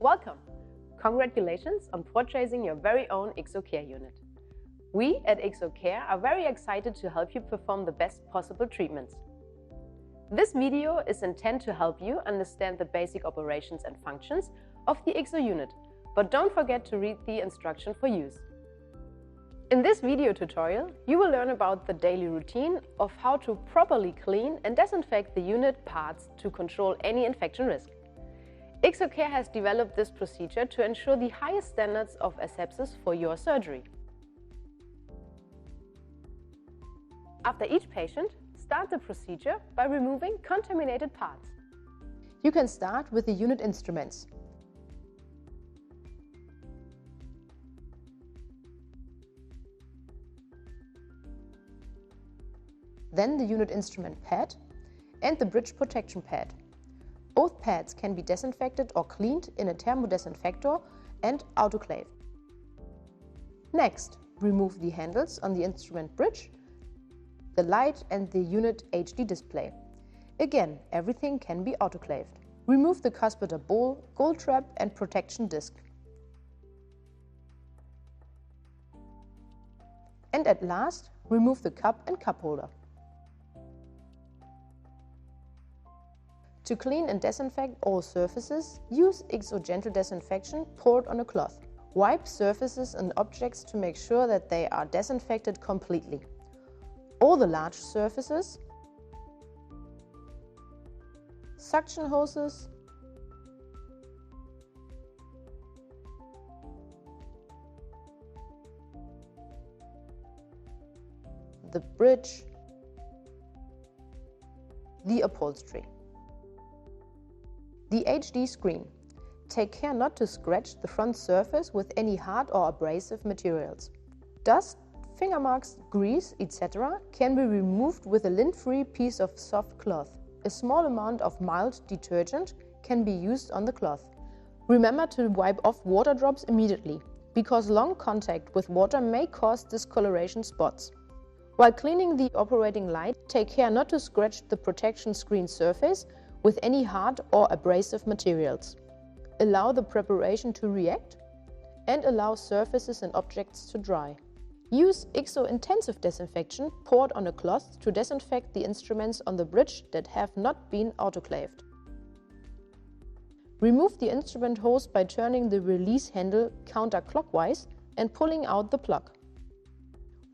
Welcome! Congratulations on purchasing your very own XO Care unit. We at XO Care are very excited to help you perform the best possible treatments. This video is intended to help you understand the basic operations and functions of the XO unit, but don't forget to read the instruction for use. In this video tutorial, you will learn about the daily routine of how to properly clean and disinfect the unit parts to control any infection risk. XO Care has developed this procedure to ensure the highest standards of asepsis for your surgery. After each patient, start the procedure by removing contaminated parts. You can start with the unit instruments. Then the unit instrument pad and the bridge protection pad. Both pads can be disinfected or cleaned in a thermodisinfector and autoclaved. Next, remove the handles on the instrument bridge, the light and the unit HD display. Again, everything can be autoclaved. Remove the cuspidor bowl, gold trap and protection disc. And at last, remove the cup and cup holder. To clean and disinfect all surfaces, use XO Gentle Disinfection poured on a cloth. Wipe surfaces and objects to make sure that they are disinfected completely. All the large surfaces, suction hoses, the bridge, the upholstery. The HD screen. Take care not to scratch the front surface with any hard or abrasive materials. Dust, finger marks, grease, etc. can be removed with a lint-free piece of soft cloth. A small amount of mild detergent can be used on the cloth. Remember to wipe off water drops immediately, because long contact with water may cause discoloration spots. While cleaning the operating light, take care not to scratch the protection screen surface with any hard or abrasive materials. Allow the preparation to react and allow surfaces and objects to dry. Use XO Intensive Disinfection poured on a cloth to disinfect the instruments on the bridge that have not been autoclaved. Remove the instrument hose by turning the release handle counterclockwise and pulling out the plug.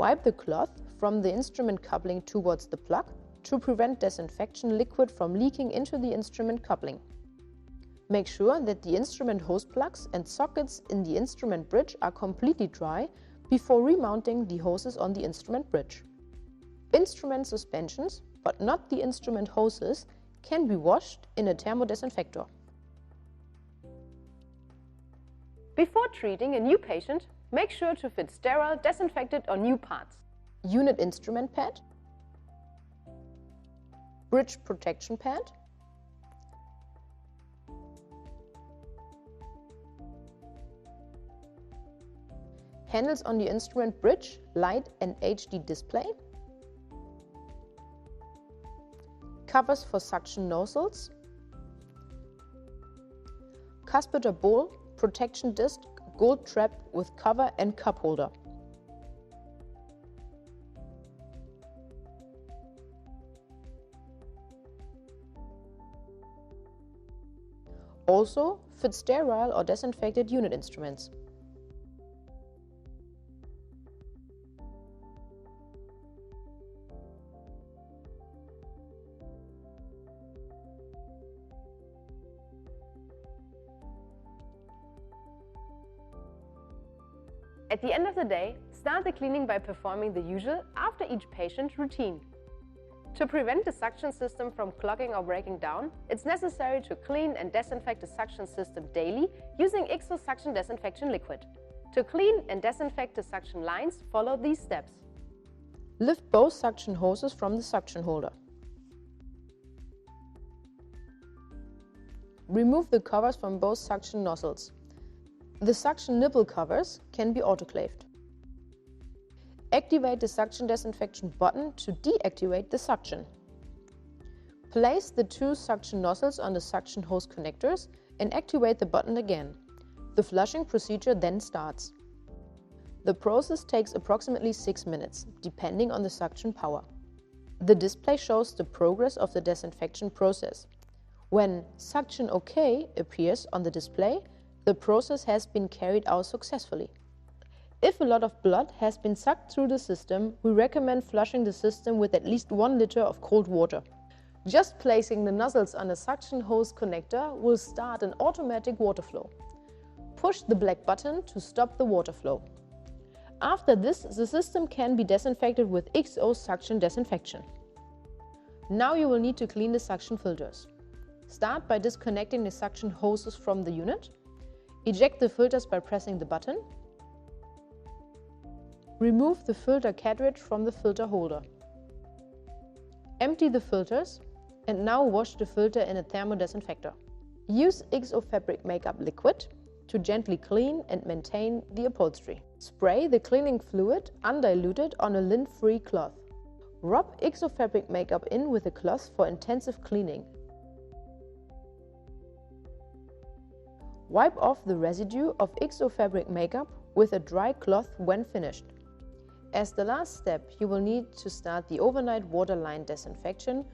Wipe the cloth from the instrument coupling towards the plug to prevent disinfection liquid from leaking into the instrument coupling. Make sure that the instrument hose plugs and sockets in the instrument bridge are completely dry before remounting the hoses on the instrument bridge. Instrument suspensions, but not the instrument hoses, can be washed in a thermodisinfector. Before treating a new patient, make sure to fit sterile, disinfected or new parts. Unit instrument pad, bridge protection pad, handles on the instrument bridge, light and HD display, covers for suction nozzles, cuspidor bowl, protection disc, gold trap with cover and cup holder. Also, fit sterile or disinfected unit instruments. At the end of the day, start the cleaning by performing the usual after each patient routine. To prevent the suction system from clogging or breaking down, it's necessary to clean and disinfect the suction system daily using XO Suction Disinfection Liquid. To clean and disinfect the suction lines, follow these steps. Lift both suction hoses from the suction holder. Remove the covers from both suction nozzles. The suction nipple covers can be autoclaved. Activate the suction disinfection button to deactivate the suction. Place the two suction nozzles on the suction hose connectors and activate the button again. The flushing procedure then starts. The process takes approximately 6 minutes, depending on the suction power. The display shows the progress of the disinfection process. When "Suction OK" appears on the display, the process has been carried out successfully. If a lot of blood has been sucked through the system, we recommend flushing the system with at least 1 liter of cold water. Just placing the nozzles on a suction hose connector will start an automatic water flow. Push the black button to stop the water flow. After this, the system can be disinfected with XO suction disinfection. Now you will need to clean the suction filters. Start by disconnecting the suction hoses from the unit. Eject the filters by pressing the button. Remove the filter cartridge from the filter holder. Empty the filters and now wash the filter in a thermodisinfector. Use XO fabric makeup liquid to gently clean and maintain the upholstery. Spray the cleaning fluid undiluted on a lint-free cloth. Rub XO fabric makeup in with a cloth for intensive cleaning. Wipe off the residue of XO fabric makeup with a dry cloth when finished. As the last step, you will need to start the overnight waterline disinfection.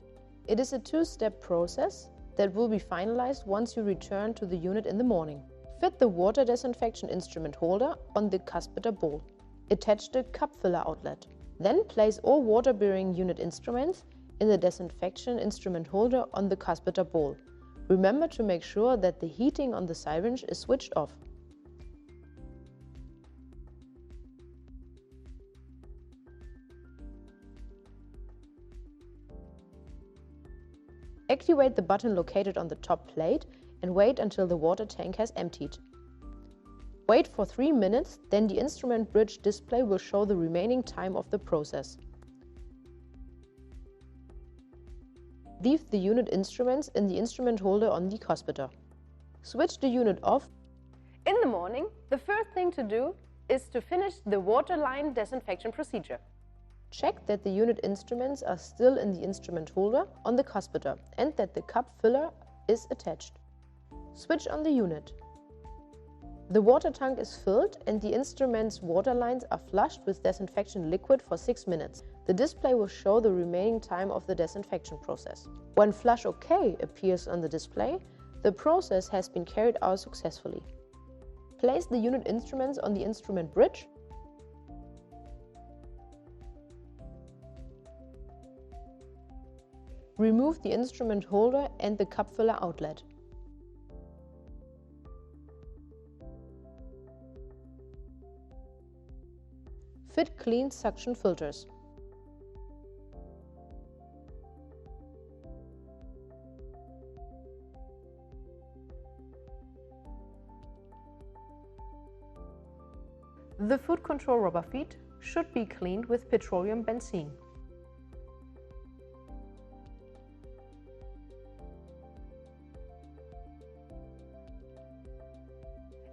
It is a 2-step process that will be finalized once you return to the unit in the morning. Fit the water disinfection instrument holder on the cuspidor bowl. Attach the cup filler outlet. Then place all water-bearing unit instruments in the disinfection instrument holder on the cuspidor bowl. Remember to make sure that the heating on the syringe is switched off. Activate the button located on the top plate and wait until the water tank has emptied. Wait for 3 minutes, then the instrument bridge display will show the remaining time of the process. Leave the unit instruments in the instrument holder on the cuspidor. Switch the unit off. In the morning, the first thing to do is to finish the waterline disinfection procedure. Check that the unit instruments are still in the instrument holder on the cuspidor and that the cup filler is attached. Switch on the unit. The water tank is filled and the instrument's water lines are flushed with disinfection liquid for 6 minutes. The display will show the remaining time of the disinfection process. When "Flush OK" appears on the display, the process has been carried out successfully. Place the unit instruments on the instrument bridge. Remove the instrument holder and the cup filler outlet. Fit clean suction filters. The food control rubber feet should be cleaned with petroleum benzene.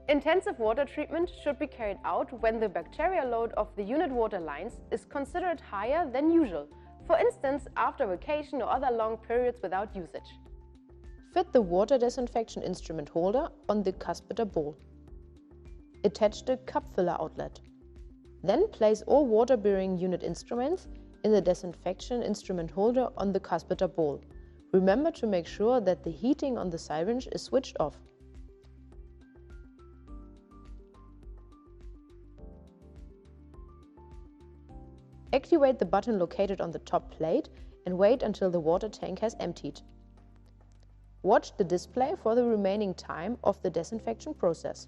Intensive water treatment should be carried out when the bacterial load of the unit water lines is considered higher than usual, for instance after vacation or other long periods without usage. Fit the water disinfection instrument holder on the cuspidor bowl. Attach the cup filler outlet. Then place all water-bearing unit instruments in the disinfection instrument holder on the cuspidor bowl. Remember to make sure that the heating on the syringe is switched off. Activate the button located on the top plate and wait until the water tank has emptied. Watch the display for the remaining time of the disinfection process.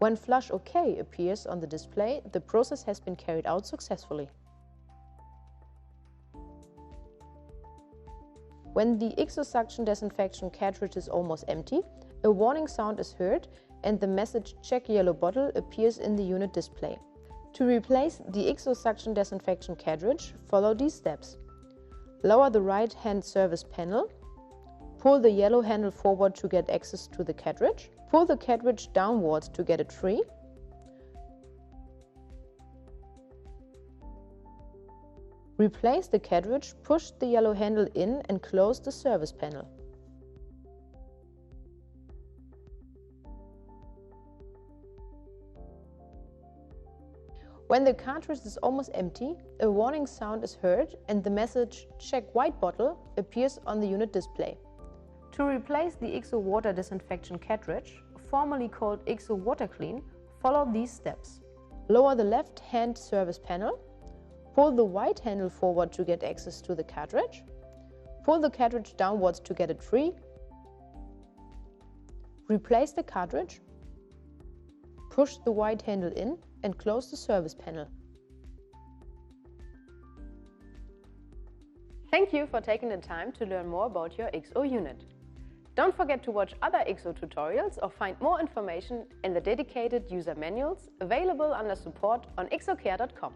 When "Flush OK" appears on the display, the process has been carried out successfully. When the XO suction disinfection cartridge is almost empty, a warning sound is heard and the message "Check yellow bottle" appears in the unit display. To replace the XO suction disinfection cartridge, follow these steps. Lower the right-hand service panel. Pull the yellow handle forward to get access to the cartridge. Pull the cartridge downwards to get it free. Replace the cartridge, push the yellow handle in and close the service panel. When the cartridge is almost empty, a warning sound is heard and the message "Check white bottle" appears on the unit display. To replace the XO water disinfection cartridge, formerly called XO Water Clean, follow these steps. Lower the left-hand service panel, pull the white handle forward to get access to the cartridge, pull the cartridge downwards to get it free, replace the cartridge, push the white handle in and close the service panel. Thank you for taking the time to learn more about your XO unit. Don't forget to watch other XO tutorials or find more information in the dedicated user manuals available under support on xocare.com.